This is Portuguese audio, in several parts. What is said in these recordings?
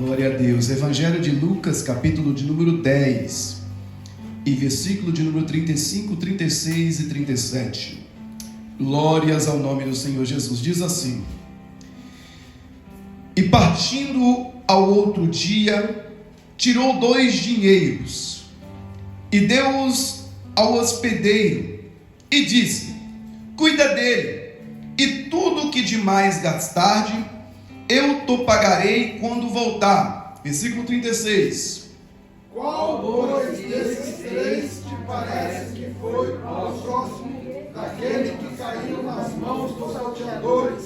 Glória a Deus. Evangelho de Lucas, capítulo de número 10 e versículo de número 35, 36 e 37. Glórias ao nome do Senhor Jesus. Diz assim: E partindo ao outro dia, tirou 2 dinheiros e deu-os ao hospedeiro e disse: Cuida dele, e tudo que demais gastarde, eu te pagarei quando voltar. Versículo 36. Qual, pois, desses 3 te parece que foi ao próximo daquele que caiu nas mãos dos salteadores?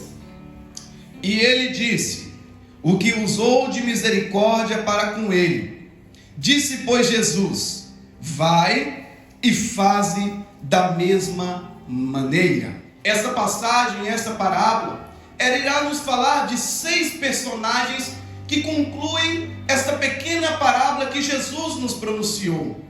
E ele disse: O que usou de misericórdia para com ele. Disse, pois, Jesus: Vai e faze da mesma maneira. Essa passagem, essa parábola, ela irá nos falar de 6 personagens que concluem esta pequena parábola que Jesus nos pronunciou.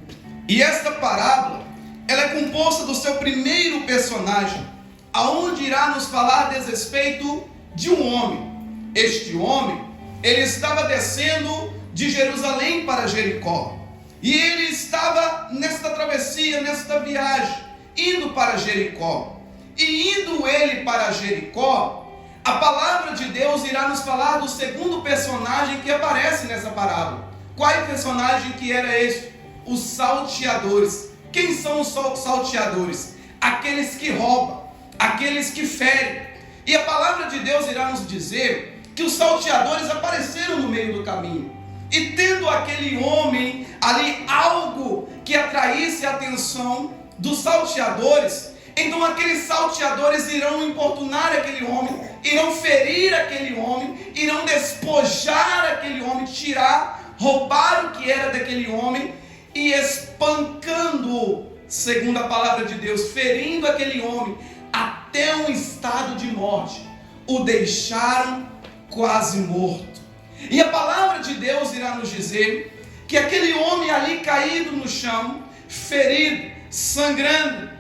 E esta parábola, ela é composta do seu primeiro personagem, aonde irá nos falar a respeito de um homem. Este homem, ele estava descendo de Jerusalém para Jericó. E ele estava nesta travessia, nesta viagem, indo para Jericó. E indo ele para Jericó, a palavra de Deus irá nos falar do segundo personagem que aparece nessa parábola. Qual personagem que era este? Os salteadores. Quem são os salteadores? Aqueles que roubam, aqueles que ferem. E a palavra de Deus irá nos dizer que os salteadores apareceram no meio do caminho. E tendo aquele homem ali algo que atraísse a atenção dos salteadores, então aqueles salteadores irão importunar aquele homem, irão ferir aquele homem, irão despojar aquele homem, tirar, roubar o que era daquele homem e espancando, segundo a palavra de Deus, ferindo aquele homem até um estado de morte, o deixaram quase morto. E a palavra de Deus irá nos dizer que aquele homem ali caído no chão, ferido, sangrando,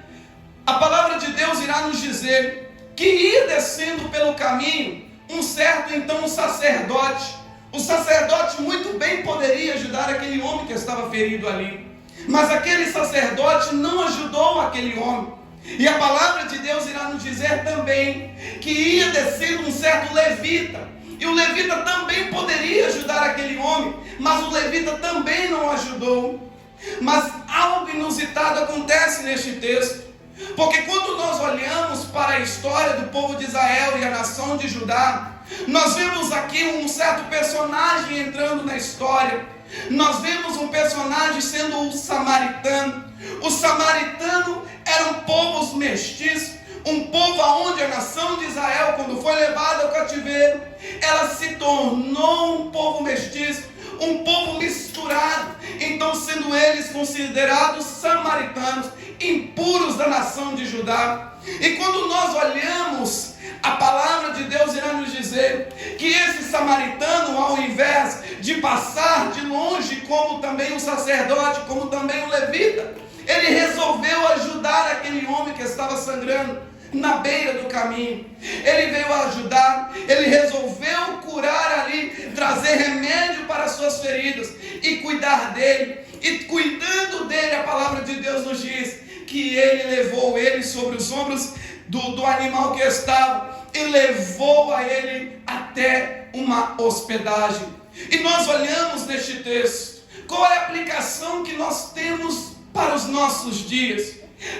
a palavra de Deus irá nos dizer que ia descendo pelo caminho um certo então sacerdote. O sacerdote muito bem poderia ajudar aquele homem que estava ferido ali, mas aquele sacerdote não ajudou aquele homem. E a palavra de Deus irá nos dizer também que ia descendo um certo levita, e o levita também poderia ajudar aquele homem, mas o levita também não ajudou. Mas algo inusitado acontece neste texto, porque quando nós olhamos para a história do povo de Israel e a nação de Judá, nós vemos aqui um certo personagem entrando na história. Nós vemos um personagem sendo o samaritano. O samaritano eram povos mestiços, um povo onde a nação de Israel, quando foi levada ao cativeiro, ela se tornou um povo mestiço, um povo misturado. Então, sendo eles considerados samaritanos, impuros da nação de Judá. E quando nós olhamos, a palavra de Deus irá nos dizer que esse samaritano, ao invés de passar de longe, como também o sacerdote, como também o levita, ele resolveu ajudar aquele homem que estava sangrando na beira do caminho. Ele veio ajudar, ele resolveu curar ali, trazer remédio para as suas feridas e cuidar dele. E cuidando dele, a palavra de Deus nos diz que ele levou ele sobre os ombros do animal que estava e levou a ele até uma hospedagem. E nós olhamos neste texto, qual é a aplicação que nós temos para os nossos dias?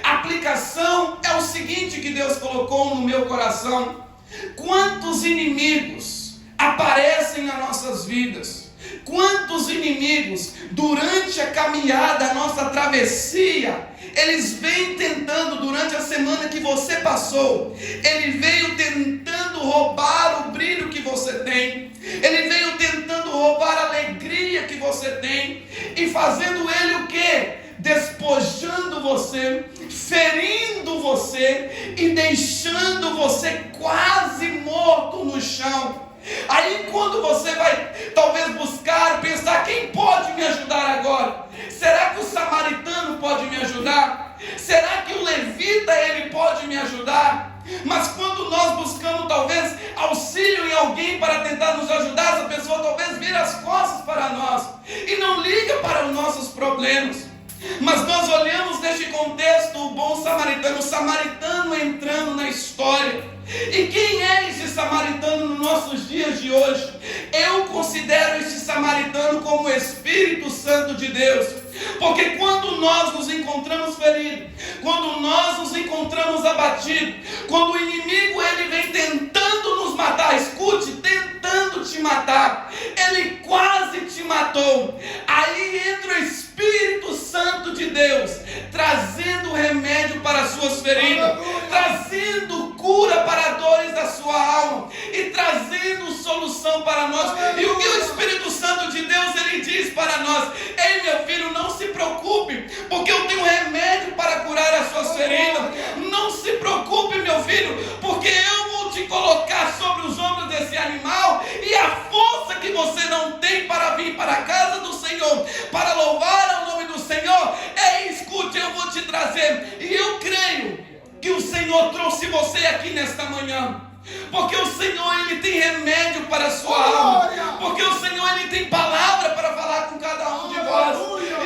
A aplicação é o seguinte que Deus colocou no meu coração: quantos inimigos aparecem nas nossas vidas? Quantos inimigos durante a caminhada, a nossa travessia, eles vêm tentando, durante a semana que você passou, ele veio tentando roubar o brilho que você tem, ele veio tentando roubar a alegria que você tem, e fazendo ele o quê? Despojando você, ferindo você e deixando você quase morto no chão. Aí quando você vai talvez buscar, pensar, quem pode me ajudar agora? Será que o samaritano pode me ajudar? Será que o levita ele pode me ajudar? Mas quando nós buscamos talvez auxílio em alguém para tentar nos ajudar, essa pessoa talvez vire as costas para nós e não liga para os nossos problemas. Mas nós olhamos neste contexto o bom samaritano, o samaritano entrando na história. E quem é esse samaritano nos nossos dias de hoje? Eu considero esse samaritano como o Espírito Santo de Deus. Porque quando nós nos encontramos feridos, quando nós nos encontramos abatidos, quando o inimigo ele vem tentando nos matar, escute, tentando te matar, ele quase te matou, aí entra o Espírito Santo de Deus, trazendo remédio para as suas feridas, trazendo cura para dores da sua alma e trazendo solução para nós. E o que o Espírito Santo de Deus ele diz para nós: ei, meu filho, não se preocupe, porque eu tenho remédio para curar as suas feridas. Não se preocupe, meu filho, porque eu vou te colocar sobre os ombros desse animal, e a força que você não tem para vir para a casa do Senhor, para louvar o nome do Senhor, escute, eu vou te trazer. E eu creio que o Senhor trouxe você aqui nesta manhã, porque o Senhor ele tem remédio para a sua alma, porque o Senhor ele tem palavra para falar com cada um de vós.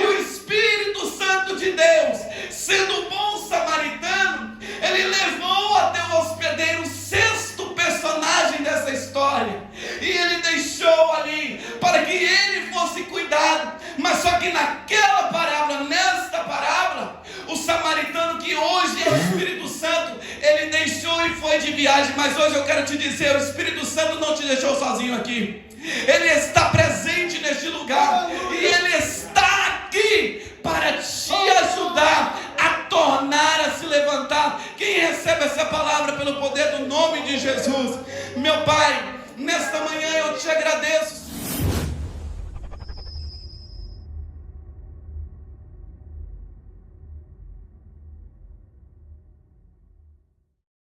E o Espírito Santo de Deus, sendo o bom samaritano, ele levou até o hospedeiro, o sexto personagem dessa história, e ele deixou ali para que ele fosse cuidado. Mas só que naquela parábola, nesta parábola, o samaritano, que hoje é o Espírito Santo, ele deixou e foi de viagem. Mas hoje eu quero te dizer, o Espírito Santo não te deixou sozinho aqui. Ele está presente neste lugar, e ele está aqui para te ajudar a tornar a se levantar. Quem recebe essa palavra pelo poder do nome de Jesus? Meu Pai, nesta manhã eu te agradeço,